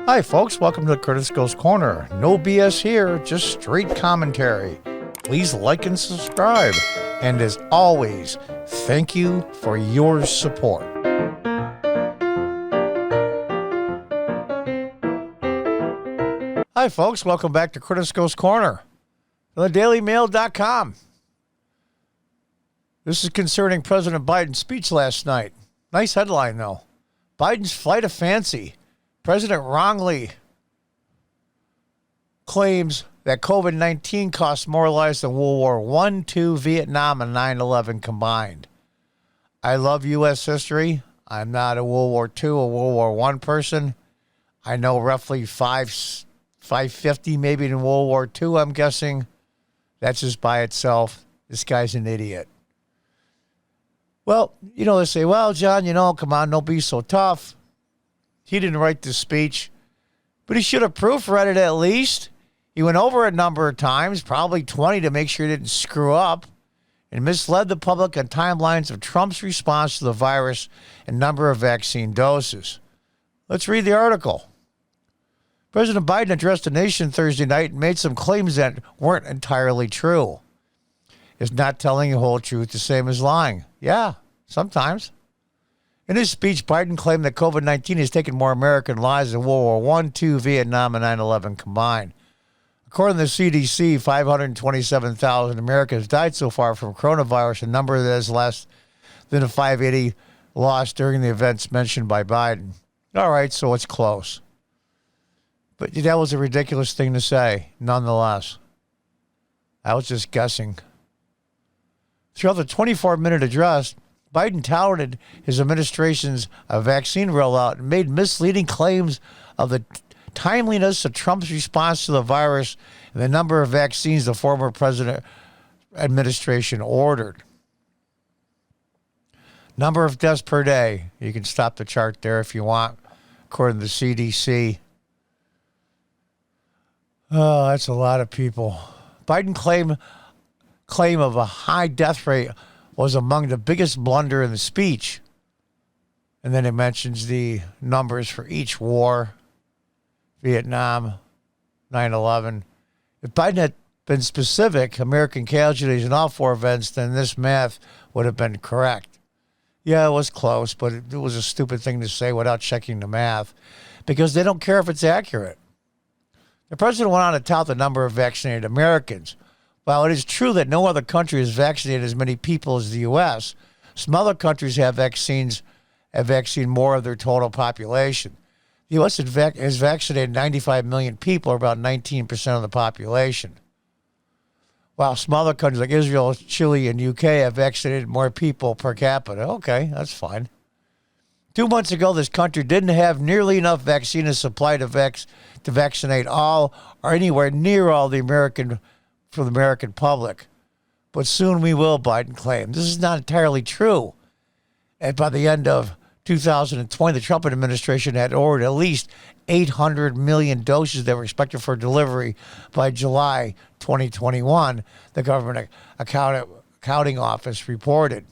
Hi, folks. Welcome to Curtis Goes Corner. No BS here, just straight commentary. Please like and subscribe. And as always, thank you for your support. Hi, folks. Welcome back to Curtis Goes Corner. TheDailyMail.com. This is concerning President Biden's speech last night. Nice headline, though. Biden's flight of fancy. President wrongly claims that COVID-19 cost more lives than World War I, II, Vietnam, and 9/11 combined. I love U.S. history. I'm not a World War II or World War I person. I know roughly 550 maybe in World War II, I'm guessing. That's just by itself. This guy's an idiot. Well, they say, well, John, come on, don't be so tough. He didn't write this speech, but he should have proofread it at least. He went over it a number of times, probably 20 to make sure he didn't screw up, and misled the public on timelines of Trump's response to the virus and number of vaccine doses. Let's read the article. President Biden addressed the nation Thursday night and made some claims that weren't entirely true. Is not telling the whole truth the same as lying? Yeah, sometimes. In his speech, Biden claimed that COVID-19 has taken more American lives than World War I, II, Vietnam, and 9/11 combined. According to the CDC, 527,000 Americans died so far from coronavirus, a number that is less than the 580 lost during the events mentioned by Biden. All right, so it's close. But that was a ridiculous thing to say, nonetheless. I was just guessing. Throughout the 24-minute address, Biden touted his administration's vaccine rollout and made misleading claims of the timeliness of Trump's response to the virus and the number of vaccines the former president administration ordered. Number of deaths per day. You can stop the chart there if you want, according to the CDC. Oh, that's a lot of people. Biden claim of a high death rate was among the biggest blunder in the speech. And then it mentions the numbers for each war, Vietnam, 9/11. If Biden had been specific, American casualties in all four events, then this math would have been correct. Yeah, it was close, but it was a stupid thing to say without checking the math because they don't care if it's accurate. The president went on to tout the number of vaccinated Americans. While it is true that no other country has vaccinated as many people as the U.S., some other countries have vaccinated more of their total population. The U.S. has vaccinated 95 million people, or about 19% of the population. While some other countries like Israel, Chile, and UK have vaccinated more people per capita. Okay, that's fine. 2 months ago, this country didn't have nearly enough vaccine supply to vaccinate all or anywhere near all for the American public. But soon we will, Biden claimed. This is not entirely true. And by the end of 2020, the Trump administration had ordered at least 800 million doses that were expected for delivery by July 2021, the government accounting office reported.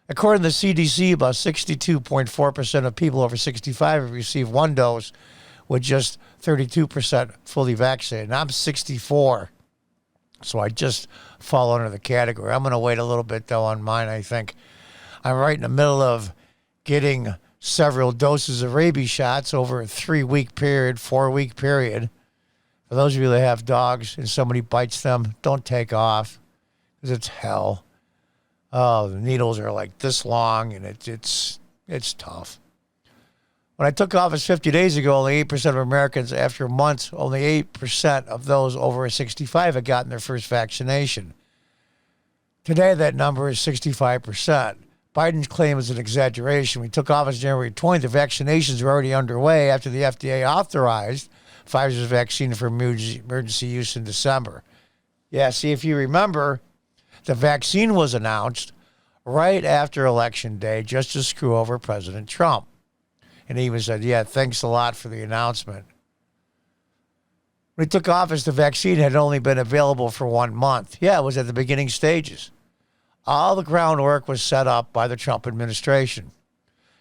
According to the CDC, about 62.4% of people over 65 have received one dose, with just 32% fully vaccinated. And I'm 64. So I just fall under the category. I'm going to wait a little bit, though, on mine, I think. I'm right in the middle of getting several doses of rabies shots over a 4-week period. For those of you that have dogs and somebody bites them, don't take off because it's hell. Oh, the needles are like this long, and it's tough. When I took office 50 days ago, only 8% of Americans, after months, only 8% of those over 65 had gotten their first vaccination. Today, that number is 65%. Biden's claim is an exaggeration. We took office January 20th. The vaccinations were already underway after the FDA authorized Pfizer's vaccine for emergency use in December. Yeah, see, if you remember, the vaccine was announced right after Election Day just to screw over President Trump. And he even said, yeah, thanks a lot for the announcement. When he took office, the vaccine had only been available for 1 month. Yeah, it was at the beginning stages. All the groundwork was set up by the Trump administration.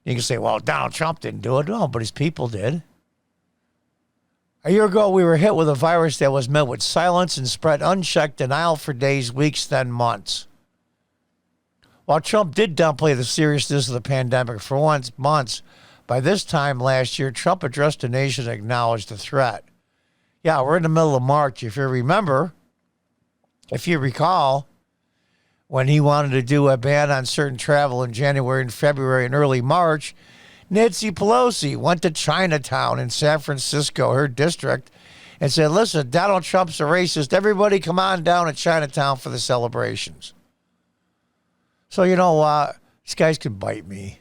You can say, well, Donald Trump didn't do it. No, but his people did. A year ago, we were hit with a virus that was met with silence and spread unchecked denial for days, weeks, then months. While Trump did downplay the seriousness of the pandemic for months, by this time last year, Trump addressed the nation and acknowledged the threat. Yeah, we're in the middle of March. If you recall, when he wanted to do a ban on certain travel in January and February and early March, Nancy Pelosi went to Chinatown in San Francisco, her district, and said, listen, Donald Trump's a racist. Everybody come on down to Chinatown for the celebrations. So you know what? These guys can bite me.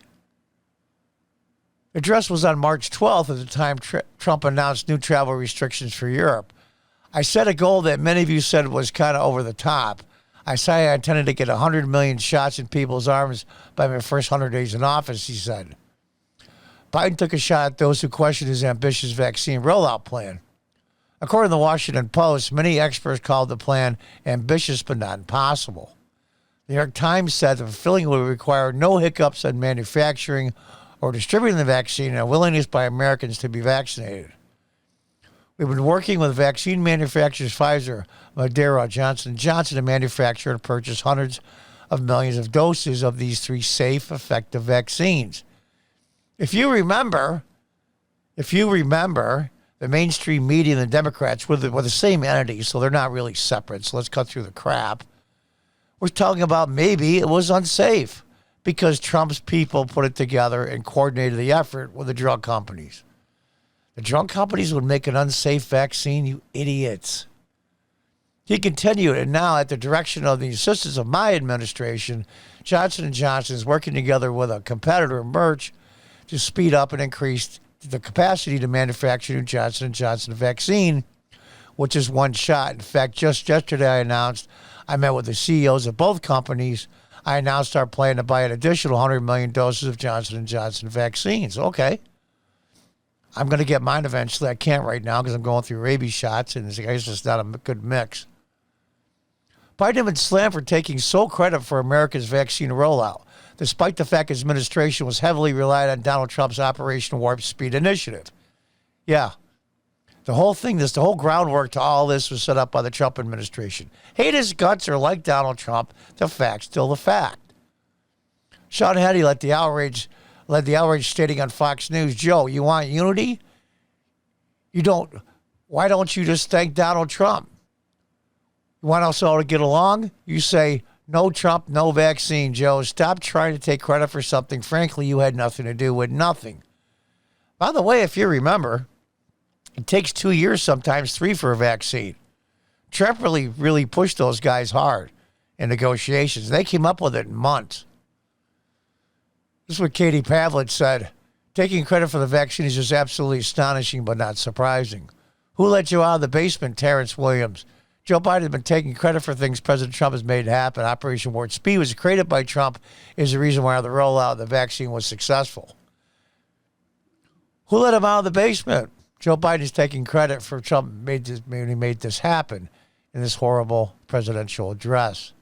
The address was on March 12th at the time Trump announced new travel restrictions for Europe. I set a goal that many of you said was kind of over the top. I say I intended to get 100 million shots in people's arms by my first 100 days in office, he said. Biden took a shot at those who questioned his ambitious vaccine rollout plan. According to the Washington Post, many experts called the plan ambitious but not impossible. The New York Times said the fulfilling would require no hiccups in manufacturing or distributing the vaccine and a willingness by Americans to be vaccinated. We've been working with vaccine manufacturers Pfizer, Moderna, Johnson & Johnson to manufacture and purchase hundreds of millions of doses of these three safe, effective vaccines. If you remember, the mainstream media and the Democrats were the same entity, so they're not really separate. So let's cut through the crap. We're talking about maybe it was unsafe because Trump's people put it together and coordinated the effort with the drug companies. The drug companies would make an unsafe vaccine, you idiots. He continued, and now at the direction of the assistance of my administration, Johnson & Johnson is working together with a competitor, Merck, to speed up and increase the capacity to manufacture new Johnson & Johnson vaccine, which is one shot. In fact, just yesterday I announced I met with the CEOs of both companies. I announced our plan to buy an additional 100 million doses of Johnson & Johnson vaccines. Okay. I'm going to get mine eventually. I can't right now because I'm going through rabies shots, and it's just not a good mix. Biden had been slammed for taking sole credit for America's vaccine rollout, despite the fact his administration was heavily relied on Donald Trump's Operation Warp Speed initiative. Yeah, the whole groundwork to all this was set up by the Trump administration. Hate his guts or like Donald Trump, the fact's still the fact. Sean Hannity led the outrage stating on Fox News, Joe, you want unity? Why don't you just thank Donald Trump? You want us all to get along? You say, no Trump, no vaccine, Joe. Stop trying to take credit for something, frankly, you had nothing to do with nothing. By the way, if you remember, it takes 2 years, sometimes 3 for a vaccine. Trump really pushed those guys hard in negotiations. They came up with it in months. This is what Katie Pavlich said. Taking credit for the vaccine is just absolutely astonishing, but not surprising. Who let you out of the basement, Terrence Williams? Joe Biden has been taking credit for things President Trump has made happen. Operation Warp Speed was created by Trump is the reason why the rollout of the vaccine was successful. Who let him out of the basement? Joe Biden is taking credit for Trump made this happen in this horrible presidential address.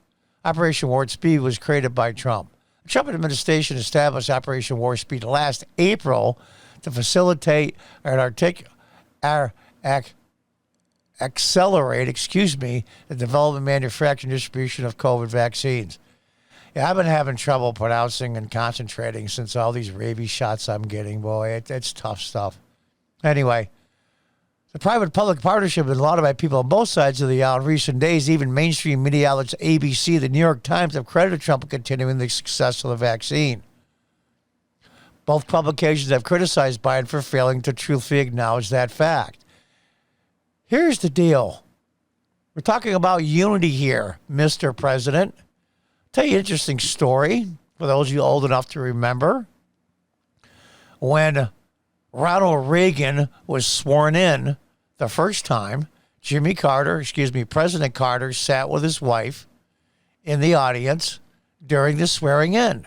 Operation Warp Speed was created by Trump. The Trump administration established Operation Warp Speed last April to facilitate and accelerate, the development, manufacturing, and distribution of COVID vaccines. Yeah, I've been having trouble pronouncing and concentrating since all these rabies shots I'm getting. Boy, it's tough stuff. Anyway, the private-public partnership has been lauded by people on both sides of the aisle in recent days. Even mainstream media outlets ABC, the New York Times have credited Trump with continuing the success of the vaccine. Both publications have criticized Biden for failing to truthfully acknowledge that fact. Here's the deal. We're talking about unity here, Mr. President. I'll tell you an interesting story for those of you old enough to remember. When Ronald Reagan was sworn in the first time, President Carter sat with his wife in the audience during the swearing in.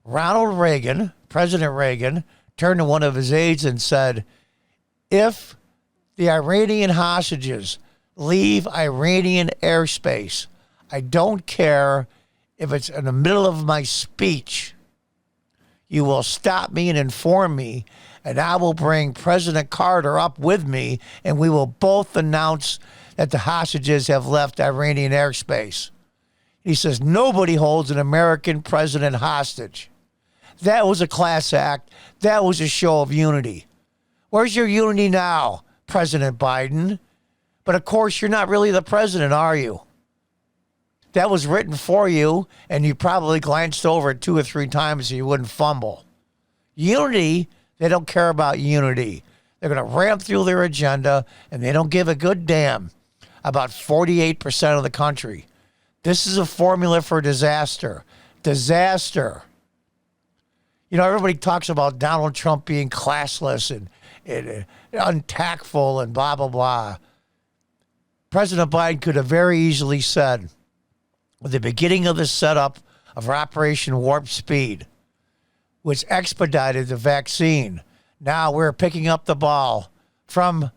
Ronald Reagan, President Reagan, turned to one of his aides and said, if the Iranian hostages leave Iranian airspace, I don't care if it's in the middle of my speech, you will stop me and inform me, and I will bring President Carter up with me, and we will both announce that the hostages have left Iranian airspace. He says, nobody holds an American president hostage. That was a class act. That was a show of unity. Where's your unity now, President Biden? But of course, you're not really the president, are you? That was written for you, and you probably glanced over it 2 or 3 times so you wouldn't fumble. Unity, they don't care about unity. They're going to ramp through their agenda, and they don't give a good damn about 48% of the country. This is a formula for disaster. Disaster. You know, everybody talks about Donald Trump being classless and untactful and blah, blah, blah. President Biden could have very easily said, with the beginning of the setup of Operation Warp Speed, which expedited the vaccine, now we're picking up the ball from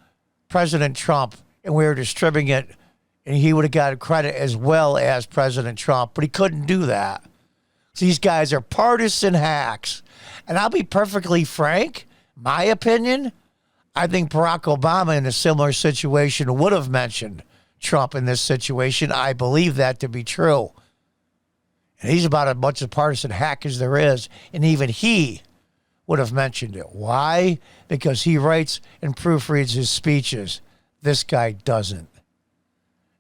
President Trump and we're distributing it, and he would have got credit as well as President Trump, but he couldn't do that. So these guys are partisan hacks. And I'll be perfectly frank, my opinion, I think Barack Obama in a similar situation would have mentioned Trump in this situation. I believe that to be true. And he's about as much a partisan hack as there is, and even he would have mentioned it. Why? Because he writes and proofreads his speeches. This guy doesn't.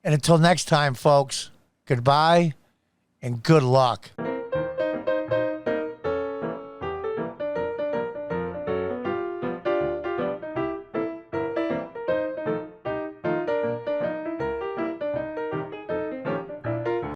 And until next time, folks, goodbye and good luck.